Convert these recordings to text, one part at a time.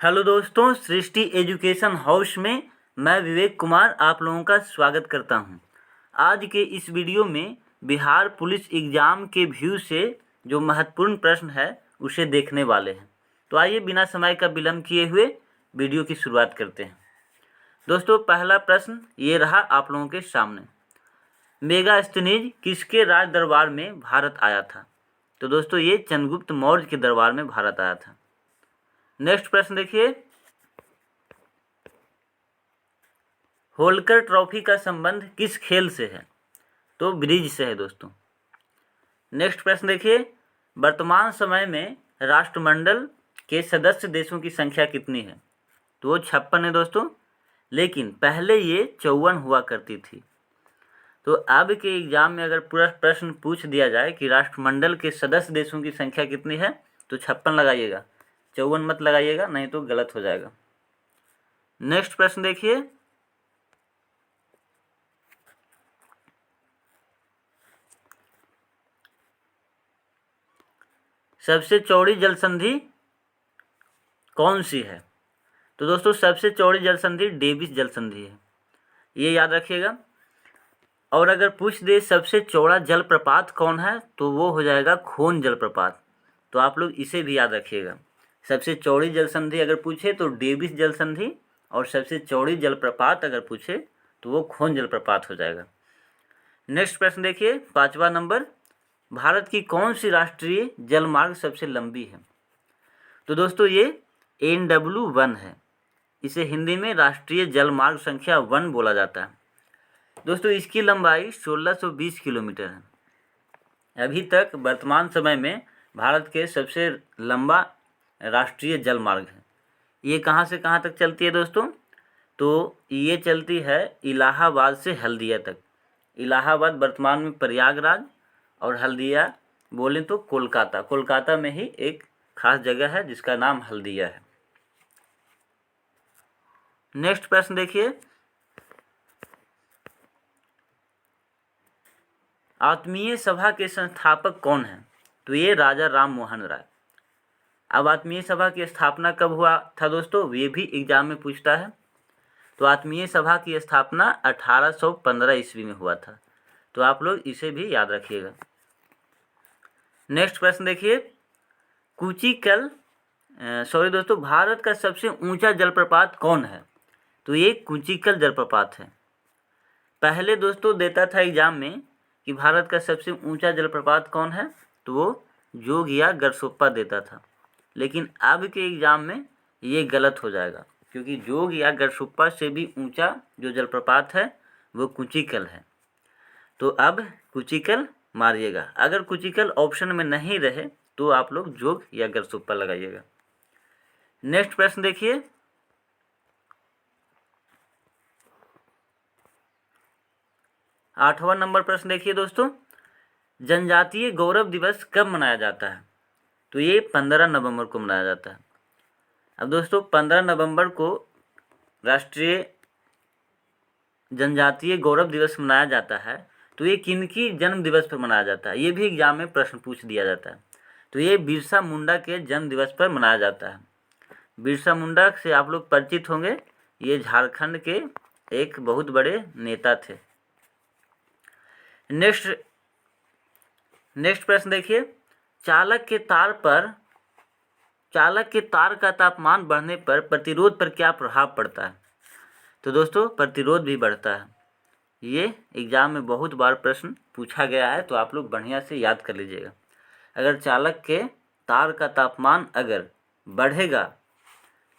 Hello दोस्तों, सृष्टि education house में मैं विवेक कुमार आप लोगों का स्वागत करता हूं। आज के इस वीडियो में बिहार पुलिस एग्ज़ाम के व्यू से जो महत्वपूर्ण प्रश्न है उसे देखने वाले हैं। तो आइए बिना समय का विलंब किए हुए वीडियो की शुरुआत करते हैं। दोस्तों, पहला प्रश्न ये रहा आप लोगों के सामने। मेगास्थनीज किसके राज दरबार में भारत आया था? तो दोस्तों, ये चंद्रगुप्त मौर्य के दरबार में भारत आया था। नेक्स्ट प्रश्न देखिए, होलकर ट्रॉफी का संबंध किस खेल से है? तो ब्रिज से है दोस्तों। नेक्स्ट प्रश्न देखिए, वर्तमान समय में राष्ट्रमंडल के सदस्य देशों की संख्या कितनी है? तो वो 56 है दोस्तों, लेकिन पहले ये 54 हुआ करती थी। तो अब के एग्जाम में अगर पूरा प्रश्न पूछ दिया जाए कि राष्ट्रमंडल के सदस्य देशों की संख्या कितनी है, तो 56 लगाइएगा, 54 मत लगाइएगा, नहीं तो गलत हो जाएगा। नेक्स्ट प्रश्न देखिए, सबसे चौड़ी जलसंधि कौन सी है? तो दोस्तों, सबसे चौड़ी जलसंधि डेविस जलसंधि है, ये याद रखिएगा। और अगर पूछ दे सबसे चौड़ा जलप्रपात कौन है, तो वो हो जाएगा खोन जलप्रपात। तो आप लोग इसे भी याद रखिएगा। सबसे चौड़ी जलसंधि अगर पूछे तो डेविस जलसंधि, और सबसे चौड़ी जलप्रपात अगर पूछे तो वो खोन जलप्रपात हो जाएगा। नेक्स्ट प्रश्न देखिए, 5वां नंबर, भारत की कौन सी राष्ट्रीय जलमार्ग सबसे लंबी है? तो दोस्तों, ये NW1 है। इसे हिंदी में राष्ट्रीय जलमार्ग संख्या 1 बोला जाता है। दोस्तों, इसकी लंबाई 1620 किलोमीटर है। अभी तक वर्तमान समय में भारत के सबसे लंबा राष्ट्रीय जलमार्ग है। ये कहाँ से कहाँ तक चलती है दोस्तों? तो ये चलती है इलाहाबाद से हल्दिया तक। इलाहाबाद वर्तमान में प्रयागराज, और हल्दिया बोलें तो कोलकाता। कोलकाता में ही एक खास जगह है जिसका नाम हल्दिया है। नेक्स्ट प्रश्न देखिए, आत्मीय सभा के संस्थापक कौन हैं? तो ये राजा राम मोहन राय। अब आत्मीय सभा की स्थापना कब हुआ था दोस्तों? ये भी एग्जाम में पूछता है। तो आत्मीय सभा की स्थापना 1815 ईस्वी में हुआ था। तो आप लोग इसे भी याद रखिएगा। नेक्स्ट प्रश्न देखिए, कुचिकल दोस्तों, भारत का सबसे ऊंचा जलप्रपात कौन है? तो ये कुचिकल जलप्रपात है। पहले दोस्तों देता था एग्जाम में कि भारत का सबसे ऊंचा जलप्रपात कौन है, तो वो जोग या गरसोप्पा देता था। लेकिन अब के एग्ज़ाम में ये गलत हो जाएगा, क्योंकि जोग या गरसोप्पा से भी ऊंचा जो जलप्रपात है वो कुचिकल है। तो अब कुचिकल मारिएगा। अगर कुचिकल ऑप्शन में नहीं रहे तो आप लोग जोग या गरसोप्पा लगाइएगा। नेक्स्ट प्रश्न देखिए, आठवां नंबर प्रश्न देखिए दोस्तों, जनजातीय गौरव दिवस कब मनाया जाता है? तो ये 15 नवंबर को मनाया जाता है। अब दोस्तों, 15 नवंबर को राष्ट्रीय जनजातीय गौरव दिवस मनाया जाता है। तो ये किनकी जन्म दिवस पर मनाया जाता है? ये भी एग्जाम में प्रश्न पूछ दिया जाता है। तो ये बिरसा मुंडा के जन्म दिवस पर मनाया जाता है। बिरसा मुंडा से आप लोग परिचित होंगे, ये झारखंड के एक बहुत बड़े नेता थे। नेक्स्ट प्रश्न देखिए, चालक के तार का तापमान बढ़ने पर प्रतिरोध पर क्या प्रभाव पड़ता है? तो दोस्तों, प्रतिरोध भी बढ़ता है। ये एग्जाम में बहुत बार प्रश्न पूछा गया है, तो आप लोग बढ़िया से याद कर लीजिएगा। अगर चालक के तार का तापमान अगर बढ़ेगा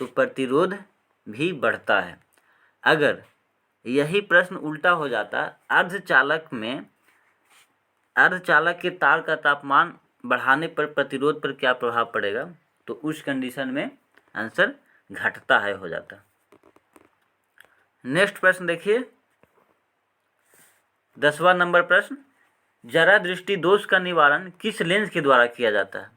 तो प्रतिरोध भी बढ़ता है। अगर यही प्रश्न उल्टा हो जाता, अर्धचालक के तार का तापमान बढ़ाने पर प्रतिरोध पर क्या प्रभाव पड़ेगा, तो उस कंडीशन में आंसर घटता है हो जाता। नेक्स्ट प्रश्न देखिए, 10वां नंबर प्रश्न, जरा दृष्टि दोष का निवारण किस लेंस के द्वारा किया जाता है?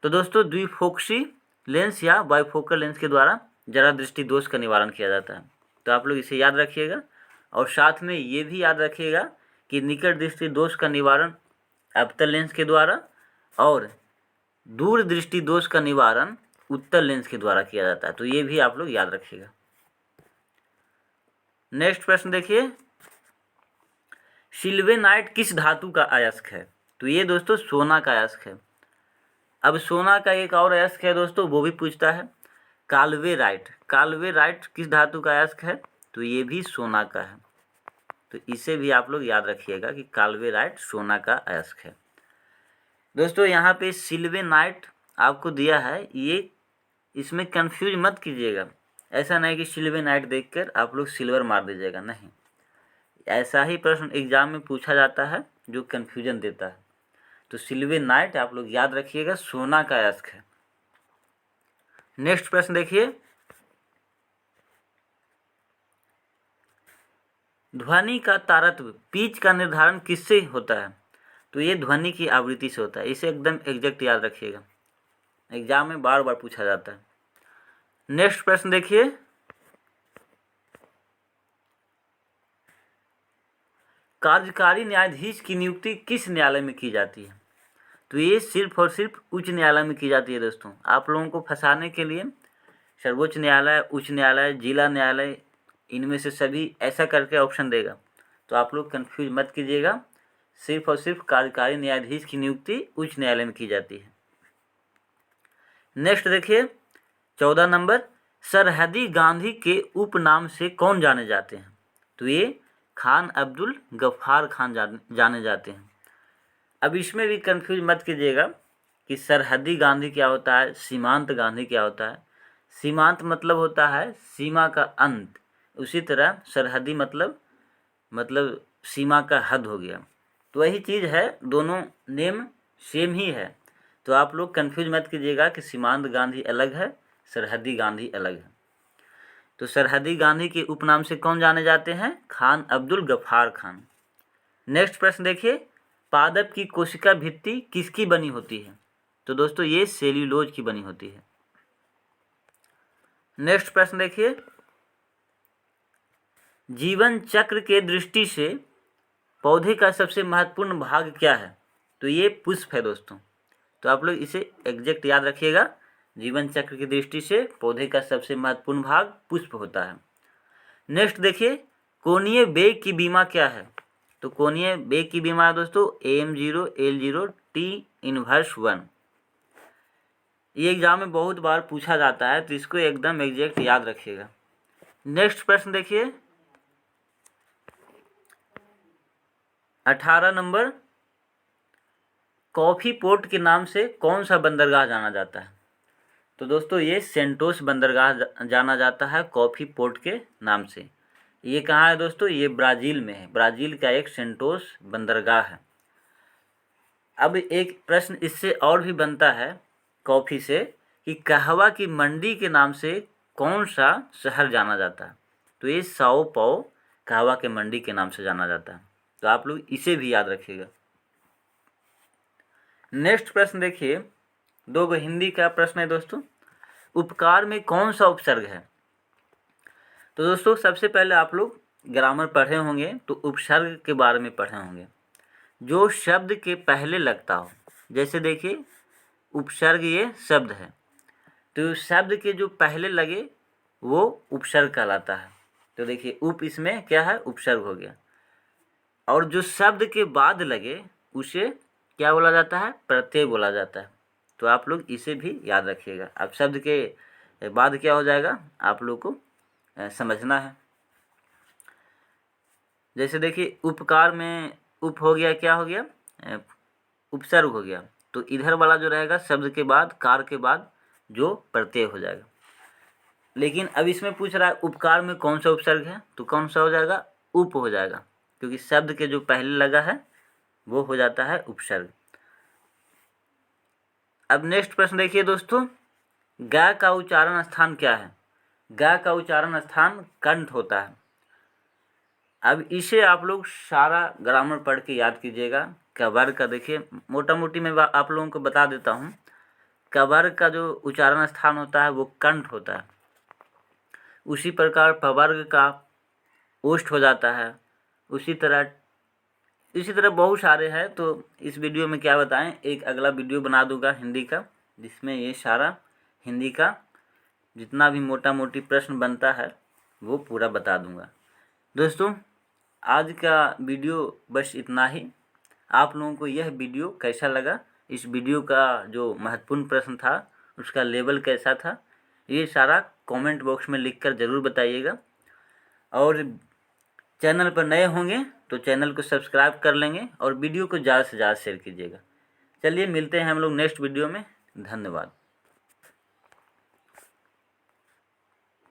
तो दोस्तों, द्विफोक्सी लेंस या बाइफोकल लेंस के द्वारा जरा दृष्टि दोष का निवारण किया जाता है। तो आप लोग इसे याद रखिएगा, और साथ में ये भी याद रखिएगा कि निकट दृष्टि दोष का निवारण अवतल लेंस के द्वारा, और दूर दृष्टि दोष का निवारण उत्तल लेंस के द्वारा किया जाता है। तो ये भी आप लोग याद रखिएगा। नेक्स्ट प्रश्न देखिए, सिल्वेनाइट किस धातु का अयस्क है? तो ये दोस्तों सोना का अयस्क है। अब सोना का एक और अयस्क है दोस्तों, वो भी पूछता है, काल्वेराइट। काल्वेराइट किस धातु का अयस्क है? तो ये भी सोना का है। तो इसे भी आप लोग याद रखिएगा कि काल्वेराइट सोना का अयस्क है। दोस्तों यहाँ पे सिल्वेनाइट आपको दिया है, ये इसमें कंफ्यूज मत कीजिएगा। ऐसा नहीं कि सिल्वेनाइट देखकर आप लोग सिल्वर मार दीजिएगा, नहीं। ऐसा ही प्रश्न एग्जाम में पूछा जाता है जो कन्फ्यूजन देता है। तो सिल्वेनाइट आप लोग याद रखिएगा, सोना का अयस्क है। नेक्स्ट प्रश्न देखिए, ध्वनि का तारतम्य पिच का निर्धारण किससे होता है? तो ये ध्वनि की आवृत्ति से होता है। इसे एकदम एग्जैक्ट याद रखिएगा, एग्जाम में बार बार पूछा जाता है। नेक्स्ट प्रश्न देखिए, कार्यकारी न्यायाधीश की नियुक्ति किस न्यायालय में की जाती है? तो ये सिर्फ और सिर्फ उच्च न्यायालय में की जाती है। दोस्तों आप लोगों को फंसाने के लिए सर्वोच्च न्यायालय, उच्च न्यायालय, जिला न्यायालय, इनमें से सभी ऐसा करके ऑप्शन देगा। तो आप लोग कंफ्यूज मत कीजिएगा, सिर्फ और सिर्फ कार्यकारी न्यायाधीश की नियुक्ति उच्च न्यायालय में की जाती है। नेक्स्ट देखिए 14 नंबर, सरहदी गांधी के उपनाम से कौन जाने जाते हैं? तो ये खान अब्दुल गफ्फार खान जाने जाते हैं। अब इसमें भी कंफ्यूज मत कीजिएगा कि सरहदी गांधी क्या होता है, सीमांत गांधी क्या होता है। सीमांत मतलब होता है सीमा का अंत, उसी तरह सरहदी मतलब सीमा का हद हो गया। तो वही चीज़ है, दोनों नेम सेम ही है। तो आप लोग कंफ्यूज मत कीजिएगा कि सीमांत गांधी अलग है, सरहदी गांधी अलग है। तो सरहदी गांधी के उपनाम से कौन जाने जाते हैं? खान अब्दुल गफ्फार खान। नेक्स्ट प्रश्न देखिए, पादप की कोशिका भित्ति किसकी बनी होती है? तो दोस्तों ये सेल्यूलोज की बनी होती है। नेक्स्ट प्रश्न देखिए, जीवन चक्र के दृष्टि से पौधे का सबसे महत्वपूर्ण भाग क्या है? तो ये पुष्प है दोस्तों। तो आप लोग इसे एग्जैक्ट याद रखिएगा, जीवन चक्र की दृष्टि से पौधे का सबसे महत्वपूर्ण भाग पुष्प होता है। नेक्स्ट देखिए, कोणीय वेग की बीमा क्या है? तो कोणीय वेग की बीमा है दोस्तों AM0 L0 T−1। ये एग्जाम में बहुत बार पूछा जाता है, तो इसको एकदम एग्जैक्ट याद रखिएगा। नेक्स्ट प्रश्न देखिए 18 नंबर, कॉफी पोर्ट के नाम से कौन सा बंदरगाह जाना जाता है? तो दोस्तों ये सेंटोस बंदरगाह जाना जाता है कॉफी पोर्ट के नाम से। ये कहाँ है दोस्तों? ये ब्राज़ील में है। ब्राज़ील का एक सेंटोस बंदरगाह है। अब एक प्रश्न इससे और भी बनता है कॉफ़ी से कि कहवा की मंडी के नाम से कौन सा शहर जाना जाता है? तो ये साओ पाओ कहवा के मंडी के नाम से जाना जाता है। तो आप लोग इसे भी याद रखिएगा। नेक्स्ट प्रश्न देखिए, 2 हिंदी का प्रश्न है दोस्तों, उपकार में कौन सा उपसर्ग है? तो दोस्तों सबसे पहले आप लोग ग्रामर पढ़े होंगे तो उपसर्ग के बारे में पढ़े होंगे, जो शब्द के पहले लगता हो। जैसे देखिए उपसर्ग ये शब्द है, तो शब्द के जो पहले लगे वो उपसर्ग कहलाता है। तो देखिए उप इसमें क्या है? उपसर्ग हो गया। और जो शब्द के बाद लगे उसे क्या बोला जाता है? प्रत्यय बोला जाता है। तो आप लोग इसे भी याद रखिएगा। अब शब्द के बाद क्या हो जाएगा आप लोग को समझना है। जैसे देखिए उपकार में उप हो गया, क्या हो गया? उपसर्ग हो गया। तो इधर वाला जो रहेगा शब्द के बाद, कार के बाद जो प्रत्यय हो जाएगा। लेकिन अब इसमें पूछ रहा है उपकार में कौन सा उपसर्ग है? तो कौन सा हो जाएगा? उप हो जाएगा, क्योंकि शब्द के जो पहले लगा है वो हो जाता है उपसर्ग। अब नेक्स्ट प्रश्न देखिए दोस्तों, ग का उच्चारण स्थान क्या है? ग का उच्चारण स्थान कंठ होता है। अब इसे आप लोग सारा ग्रामर पढ़ के याद कीजिएगा। कबर का देखिए मोटा मोटी मैं आप लोगों को बता देता हूँ। कबर का जो उच्चारण स्थान होता है वो कंठ होता है। उसी प्रकार पवर्ग का ओष्ठ हो जाता है। इसी तरह बहुत सारे हैं। तो इस वीडियो में क्या बताएं, एक अगला वीडियो बना दूंगा हिंदी का, जिसमें ये सारा हिंदी का जितना भी मोटा मोटी प्रश्न बनता है वो पूरा बता दूंगा। दोस्तों आज का वीडियो बस इतना ही। आप लोगों को यह वीडियो कैसा लगा, इस वीडियो का जो महत्वपूर्ण प्रश्न था उसका लेवल कैसा था, ये सारा कमेंट बॉक्स में लिखकर ज़रूर बताइएगा। और चैनल पर नए होंगे तो चैनल को सब्सक्राइब कर लेंगे और वीडियो को ज़्यादा से ज़्यादा शेयर कीजिएगा। चलिए मिलते हैं हम लोग नेक्स्ट वीडियो में। धन्यवाद।